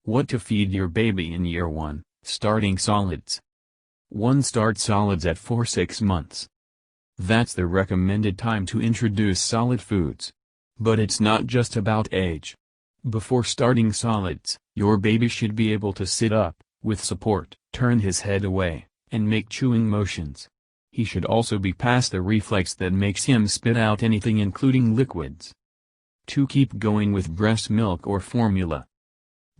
What to feed your baby in year 1, starting solids. 1. Start solids at 4-6 months. That's the recommended time to introduce solid foods. But it's not just about age. Before starting solids, your baby should be able to sit up, with support, turn his head away, and make chewing motions. He should also be past the reflex that makes him spit out anything including liquids. 2. Keep going with breast milk or formula.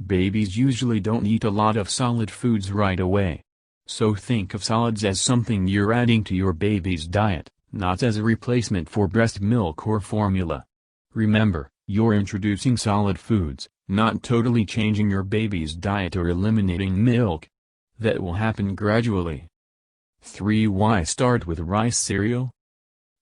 Babies usually don't eat a lot of solid foods right away. So think of solids as something you're adding to your baby's diet, not as a replacement for breast milk or formula. Remember, you're introducing solid foods, not totally changing your baby's diet or eliminating milk. That will happen gradually. 3. Why start with rice cereal?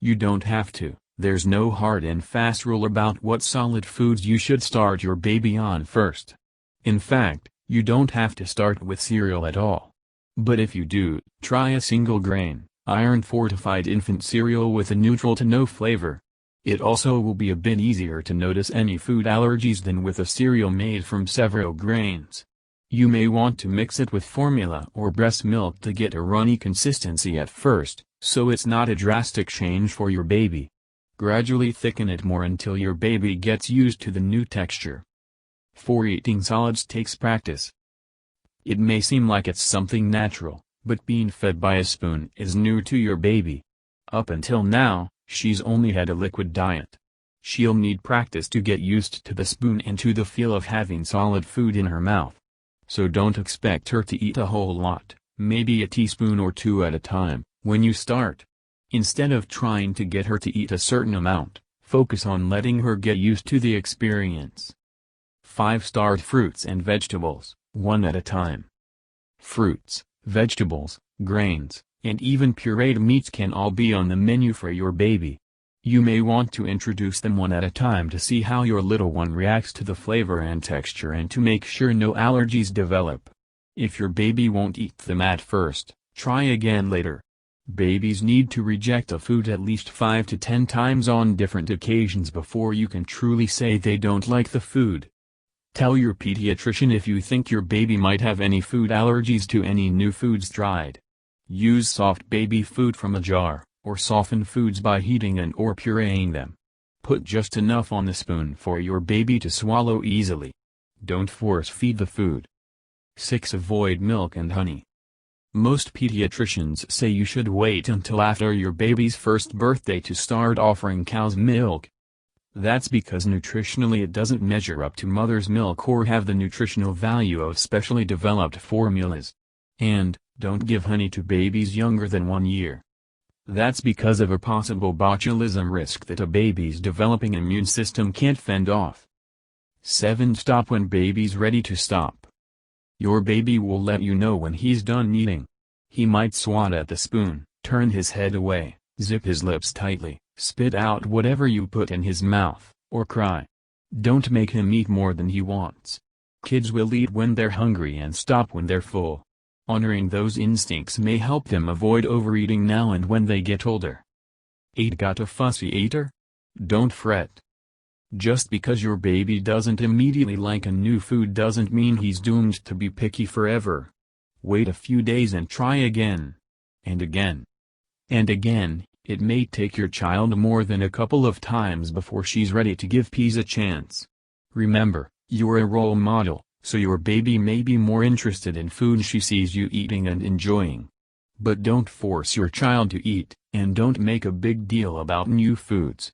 You don't have to. There's no hard and fast rule about what solid foods you should start your baby on first. In fact, you don't have to start with cereal at all. But if you do, try a single-grain, iron-fortified infant cereal with a neutral to no flavor. It also will be a bit easier to notice any food allergies than with a cereal made from several grains. You may want to mix it with formula or breast milk to get a runny consistency at first, so it's not a drastic change for your baby. Gradually thicken it more until your baby gets used to the new texture. 4. Eating solids takes practice. It may seem like it's something natural, but being fed by a spoon is new to your baby. Up until now, she's only had a liquid diet. She'll need practice to get used to the spoon and to the feel of having solid food in her mouth. So don't expect her to eat a whole lot, maybe a teaspoon or 2 at a time, when you start. Instead of trying to get her to eat a certain amount, focus on letting her get used to the experience. 5. Start fruits and vegetables, one at a time. Fruits, vegetables, grains, and even pureed meats can all be on the menu for your baby. You may want to introduce them one at a time to see how your little one reacts to the flavor and texture and to make sure no allergies develop. If your baby won't eat them at first, try again later. Babies need to reject a food at least 5 to 10 times on different occasions before you can truly say they don't like the food. Tell your pediatrician if you think your baby might have any food allergies to any new foods tried. Use soft baby food from a jar, or soften foods by heating and or pureeing them. Put just enough on the spoon for your baby to swallow easily. Don't force feed the food. 6. Avoid milk and honey. Most pediatricians say you should wait until after your baby's first birthday to start offering cow's milk. That's because nutritionally it doesn't measure up to mother's milk or have the nutritional value of specially developed formulas. And, don't give honey to babies younger than 1 year. That's because of a possible botulism risk that a baby's developing immune system can't fend off. 7. Stop when baby's ready to stop. Your baby will let you know when he's done eating. He might swat at the spoon, turn his head away, zip his lips tightly, spit out whatever you put in his mouth, or cry. Don't make him eat more than he wants. Kids will eat when they're hungry and stop when they're full. Honoring those instincts may help them avoid overeating now and when they get older. 8. Got a fussy eater? Don't fret. Just because your baby doesn't immediately like a new food doesn't mean he's doomed to be picky forever. Wait a few days and try again. And again. And again. It may take your child more than a couple of times before she's ready to give peas a chance. Remember, you're a role model, so your baby may be more interested in food she sees you eating and enjoying. But don't force your child to eat, and don't make a big deal about new foods.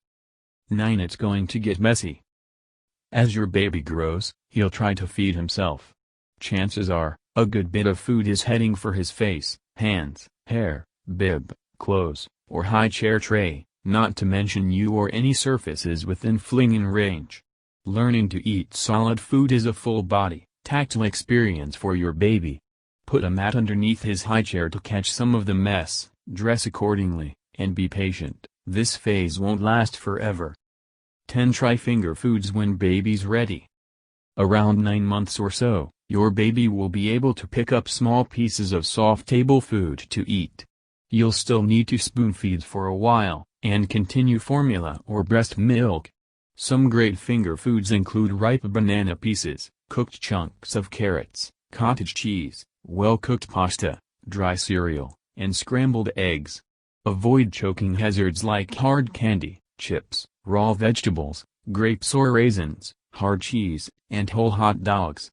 9. It's going to get messy. As your baby grows, he'll try to feed himself. Chances are, a good bit of food is heading for his face, hands, hair, bib, clothes, or high chair tray, not to mention you or any surfaces within flinging range. Learning to eat solid food is a full-body, tactile experience for your baby. Put a mat underneath his high chair to catch some of the mess, dress accordingly, and be patient. This phase won't last forever. 10. Try finger foods when baby's ready. Around 9 months or so, your baby will be able to pick up small pieces of soft table food to eat. You'll still need to spoon feed for a while, and continue formula or breast milk. Some great finger foods include ripe banana pieces, cooked chunks of carrots, cottage cheese, well-cooked pasta, dry cereal, and scrambled eggs. Avoid choking hazards like hard candy, chips, raw vegetables, grapes or raisins, hard cheese, and whole hot dogs.